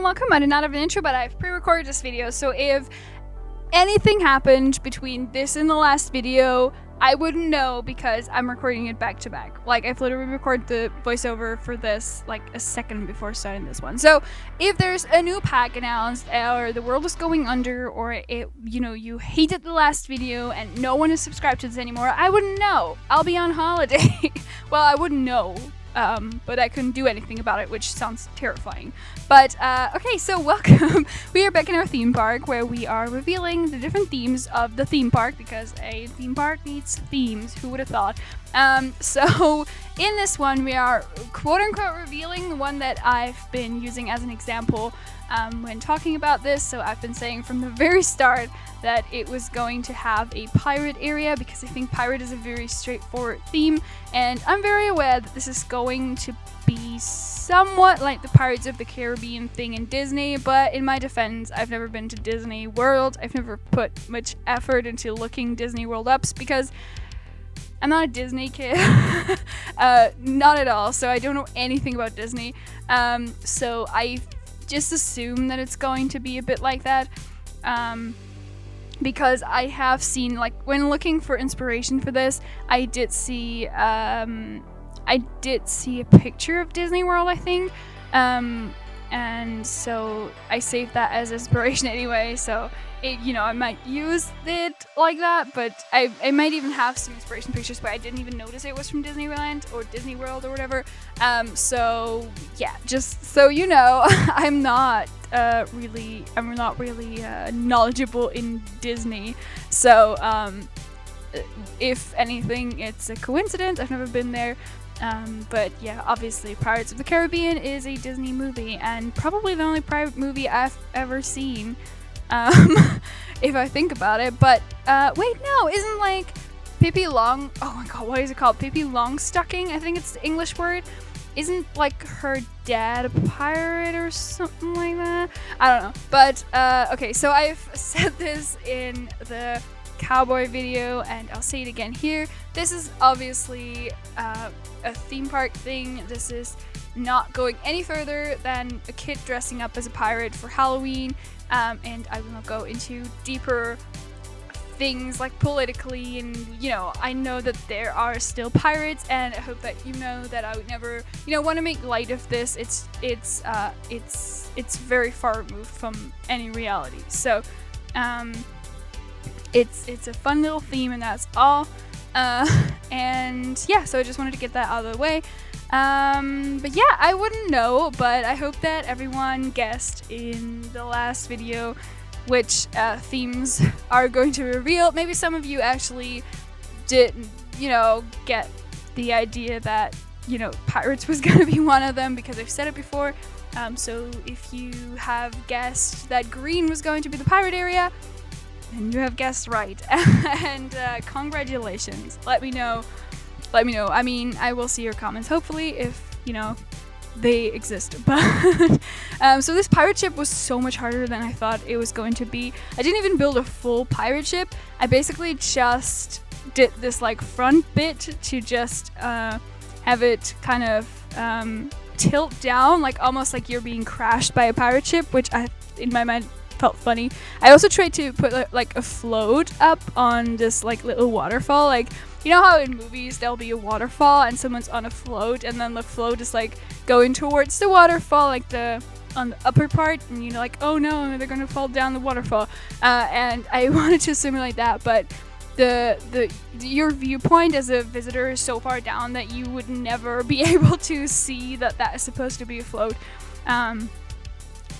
welcome. I did not have an intro, but I've pre-recorded this video, so if anything happened between this and the last video, I wouldn't know because I'm recording it back to back. Like, I've literally recorded the voiceover for this like a second before starting this one. So if there's a new pack announced, or the world is going under, or it, you hated the last video and no one is subscribed to this anymore, I wouldn't know. I'll be on holiday. Well, I wouldn't know. But I couldn't do anything about it, which sounds terrifying. But, okay, so welcome. We are back in our theme park where we are revealing the different themes of the theme park, because a theme park needs themes, who would have thought? So in this one, we are quote-unquote revealing the one that I've been using as an example when talking about this. So I've been saying from the very start that it was going to have a pirate area, because I think pirate is a very straightforward theme, and I'm very aware that this is going to be somewhat like the Pirates of the Caribbean thing in Disney, but in my defense, I've never been to Disney World. I've never put much effort into looking Disney World up because I'm not a Disney kid. Not at all, so I don't know anything about Disney. So I just assume that it's going to be a bit like that. Because I have seen, like, when looking for inspiration for this, I did see a picture of Disney World, I think, and so I saved that as inspiration anyway, so I might use it like that, but I might even have some inspiration pictures where I didn't even notice it was from Disneyland or Disney World or whatever. So yeah, just so you know, I'm not really knowledgeable in Disney. So if anything, it's a coincidence. I've never been there. But yeah, obviously Pirates of the Caribbean is a Disney movie, and probably the only pirate movie I've ever seen. If I think about it, but wait, no, isn't like Pippi oh my god, what is it called? Pippi Longstocking, I think it's the English word. Isn't like her dad a pirate or something like that? I don't know, but okay, so I've said this in the cowboy video, and I'll say it again here. This is obviously a theme park thing. This is not going any further than a kid dressing up as a pirate for Halloween, and I will not go into deeper things like politically, and I know that there are still pirates, and I hope that that I would never want to make light of this. It's very far removed from any reality, so it's a fun little theme, and that's all. And yeah, so I just wanted to get that out of the way. But yeah, I wouldn't know, but I hope that everyone guessed in the last video which themes are going to reveal. Maybe some of you actually didn't, get the idea that, pirates was gonna be one of them, because I've said it before. So if you have guessed that green was going to be the pirate area, then you have guessed right. And congratulations. Let me know. I mean, I will see your comments, hopefully, if, they exist. But so this pirate ship was so much harder than I thought it was going to be. I didn't even build a full pirate ship. I basically just did this like front bit to just have it kind of tilt down, like almost like you're being crashed by a pirate ship, which in my mind felt funny. I also tried to put like a float up on this like little waterfall. Like, you know how in movies there'll be a waterfall and someone's on a float, and then the float is like going towards the waterfall, like on the upper part, and like, oh no, they're gonna fall down the waterfall. And I wanted to simulate that, but your viewpoint as a visitor is so far down that you would never be able to see that is supposed to be a float.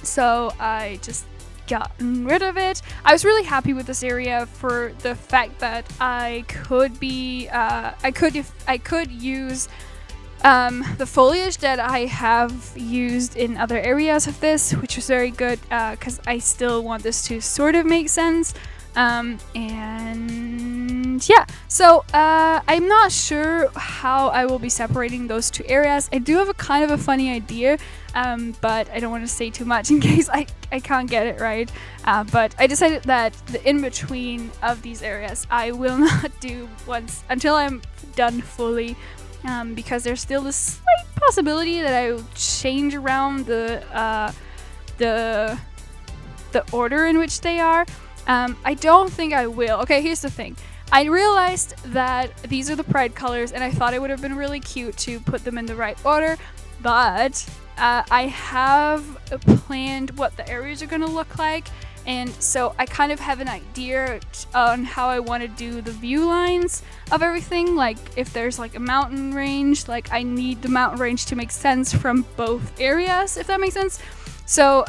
So I just gotten rid of it. I was really happy with this area for the fact that I could use the foliage that I have used in other areas of this, which was very good, because I still want this to sort of make sense. And yeah, so I'm not sure how I will be separating those two areas. I do have a kind of a funny idea, but I don't want to say too much in case I can't get it right. But I decided that the in-between of these areas I will not do once until I'm done fully, because there's still this slight possibility that I will change around the the order in which they are. I don't think I will. Okay, here's the thing. I realized that these are the Pride colors, and I thought it would have been really cute to put them in the right order, but I have planned what the areas are going to look like, and so I kind of have an idea on how I want to do the view lines of everything. Like, if there's like a mountain range, like I need the mountain range to make sense from both areas, if that makes sense. So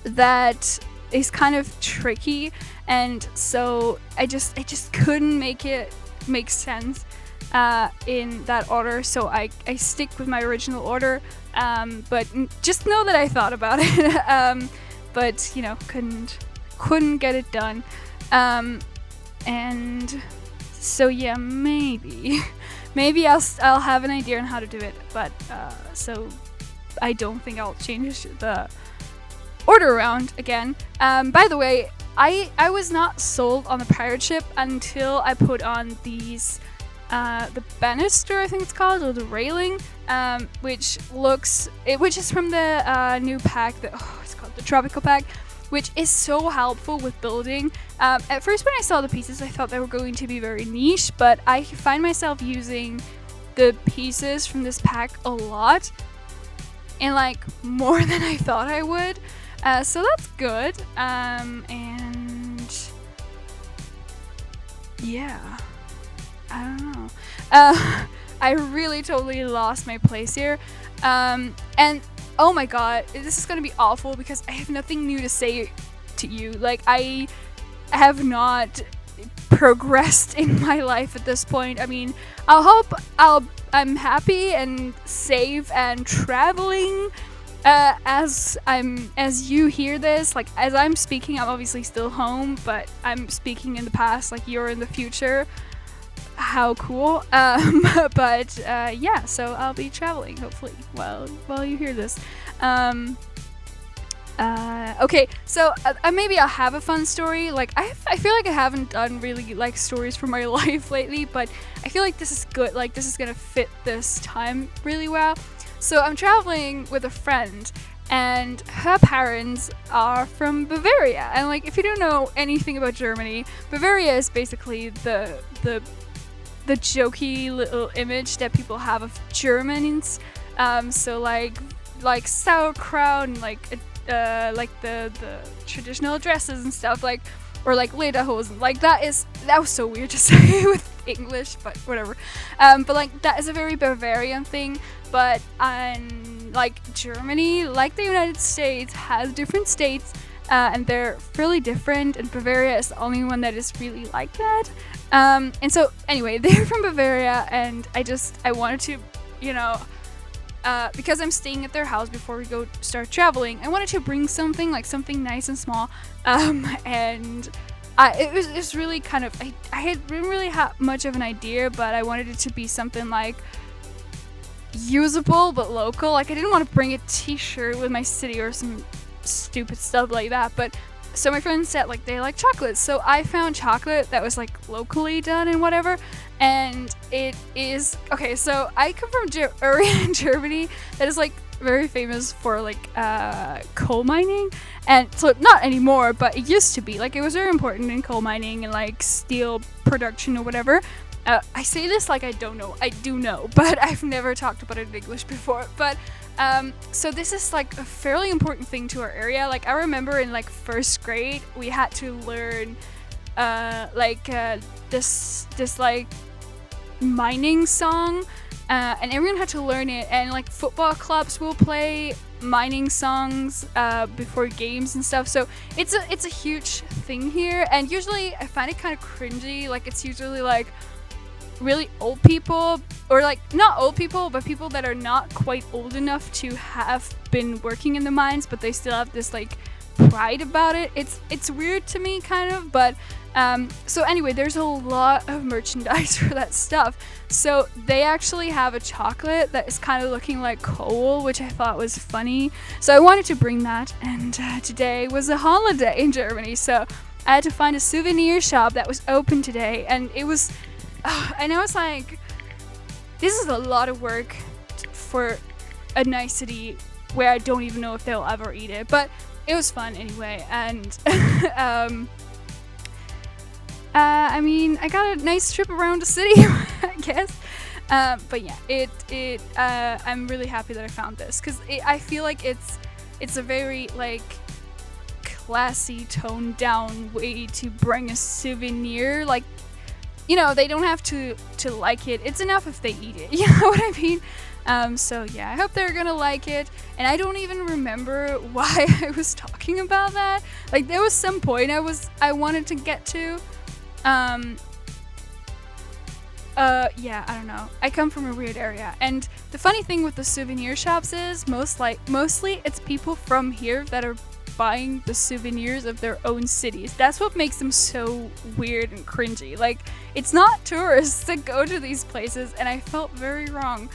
that is kind of tricky, and so I just couldn't make it make sense in that order, so I stick with my original order, but just know that I thought about it, but you know, couldn't get it done, and so yeah, maybe I'll have an idea on how to do it, but so I don't think I'll change the order around again. By the way, I was not sold on the pirate ship until I put on these the banister, I think it's called, or the railing, which is from the new pack that it's called the tropical pack, which is so helpful with building. At first when I saw the pieces, I thought they were going to be very niche, but I find myself using the pieces from this pack a lot, and like more than I thought I would. So that's good, and yeah, I don't know. I really totally lost my place here, and oh my god, this is gonna be awful because I have nothing new to say to you. Like, I have not progressed in my life at this point. I mean, I'm happy and safe and traveling. As you hear this, like as I'm speaking, I'm obviously still home, but I'm speaking in the past, like you're in the future. How cool. But yeah, so I'll be traveling hopefully while you hear this. Okay, so maybe I'll have a fun story. Like I feel like I haven't done really like stories from my life lately, but I feel like this is good. Like this is gonna fit this time really well. So I'm traveling with a friend, and her parents are from Bavaria. And like, if you don't know anything about Germany, Bavaria is basically the jokey little image that people have of Germans. So like sauerkraut and like the traditional dresses and stuff, like, or like lederhosen. Like that was so weird to say with English, but whatever. But like that is a very Bavarian thing. But like Germany, like the United States, has different states, and they're really different. And Bavaria is the only one that is really like that. And so anyway, they're from Bavaria, and I wanted to, you know, because I'm staying at their house before we go start traveling, I wanted to bring something nice and small, and it was really kind of, I didn't really have much of an idea, but I wanted it to be something like usable but local. Like I didn't want to bring a t-shirt with my city or some stupid stuff like that, but so my friend said like they like chocolate, so I found chocolate that was like locally done and whatever, and it is okay. So I come from area in Germany that is like very famous for like coal mining, and so not anymore, but it used to be. Like it was very important in coal mining and like steel production or whatever. I say this like I don't know. I do know, but I've never talked about it in English before. But so this is like a fairly important thing to our area. Like I remember in like first grade we had to learn this like mining song, and everyone had to learn it. And like football clubs will play mining songs before games and stuff. So it's a huge thing here. And usually I find it kind of cringy. Like it's usually like really old people, or like not old people, but people that are not quite old enough to have been working in the mines, but they still have this like pride about it. It's weird to me kind of, but so anyway, there's a lot of merchandise for that stuff. So they actually have a chocolate that is kind of looking like coal, which I thought was funny, so I wanted to bring that. And today was a holiday in Germany, so I had to find a souvenir shop that was open today, and it was I know it's like, this is a lot of work for a nicety where I don't even know if they'll ever eat it, but it was fun anyway. And I mean, I got a nice trip around the city, I guess. But yeah, I'm really happy that I found this, because I feel like it's a very like classy, toned down way to bring a souvenir. Like, you know, they don't have to like it. It's enough if they eat it. You know what I mean? So yeah, I hope they're gonna like it. And I don't even remember why I was talking about that. Like, there was some point I wanted to get to. Yeah, I don't know. I come from a weird area, and the funny thing with the souvenir shops is mostly it's people from here that are buying the souvenirs of their own cities. That's what makes them so weird and cringy. Like, it's not tourists that go to these places, and I felt very wrong.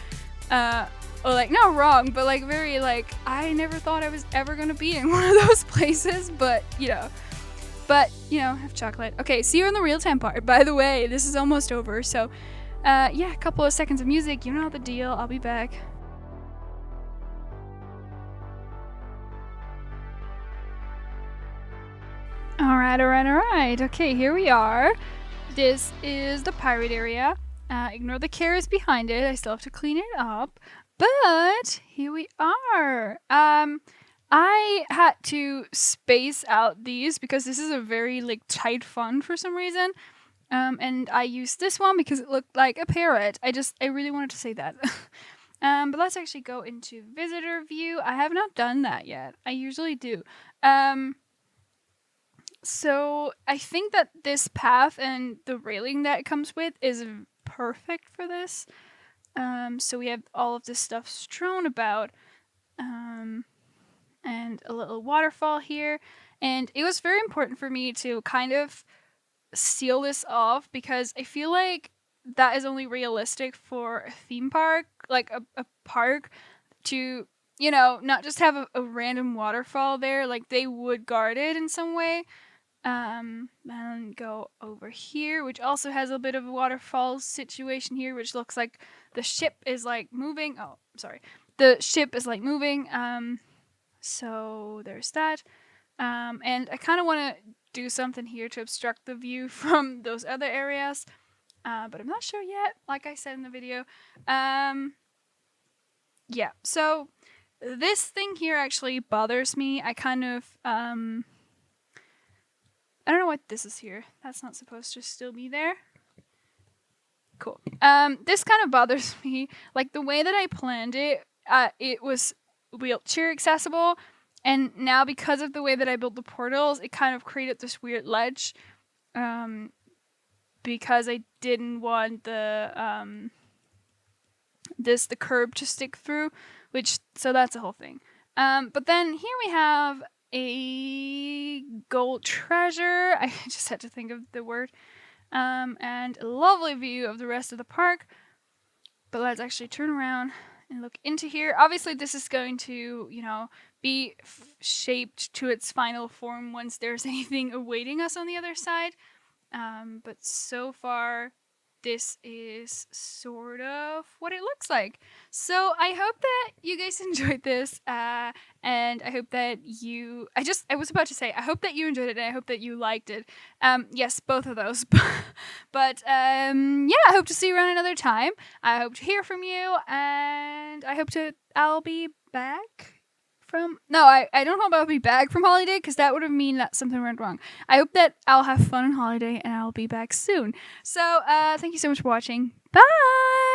Or like, not wrong, but like very like, I never thought I was ever gonna be in one of those places, but you know. But, you know, have chocolate. Okay, see you in the real time part. By the way, this is almost over, so yeah, a couple of seconds of music, you know the deal. I'll be back. Alright. Okay, here we are. This is the pirate area. Ignore the carrots behind it. I still have to clean it up. But here we are. I had to space out these because this is a very like tight font for some reason. And I used this one because it looked like a parrot. I really wanted to say that. But let's actually go into visitor view. I have not done that yet. I usually do. So I think that this path and the railing that it comes with is perfect for this. So we have all of this stuff strewn about. And a little waterfall here. And it was very important for me to kind of seal this off because I feel like that is only realistic for a theme park, like a park, to, you know, not just have a random waterfall there. Like, they would guard it in some way. And go over here, which also has a bit of a waterfall situation here, which looks like the ship is like moving. Oh, sorry. The ship is like moving. So there's that. And I kind of want to do something here to obstruct the view from those other areas. But I'm not sure yet, like I said in the video. Yeah, so this thing here actually bothers me. I kind of, I don't know what this is here. That's not supposed to still be there. Cool. This kind of bothers me. Like, the way that I planned it, it was wheelchair accessible, and now because of the way that I built the portals, it kind of created this weird ledge, because I didn't want the curb to stick through, so that's the whole thing. But then here we have a gold treasure. I just had to think of the word. And a lovely view of the rest of the park. But let's actually turn around and look into here. Obviously, this is going to, you know, be shaped to its final form once there's anything awaiting us on the other side. But so far, this is sort of what it looks like. So I hope that you guys enjoyed this, and I hope that I was about to say, I hope that you enjoyed it, and I hope that you liked it. Yes, both of those. But yeah, I hope to see you around another time. I hope to hear from you, and I'll be back I don't know about I'll be back from holiday, because that would have mean that something went wrong. I hope that I'll have fun on holiday, and I'll be back soon. So, thank you so much for watching. Bye!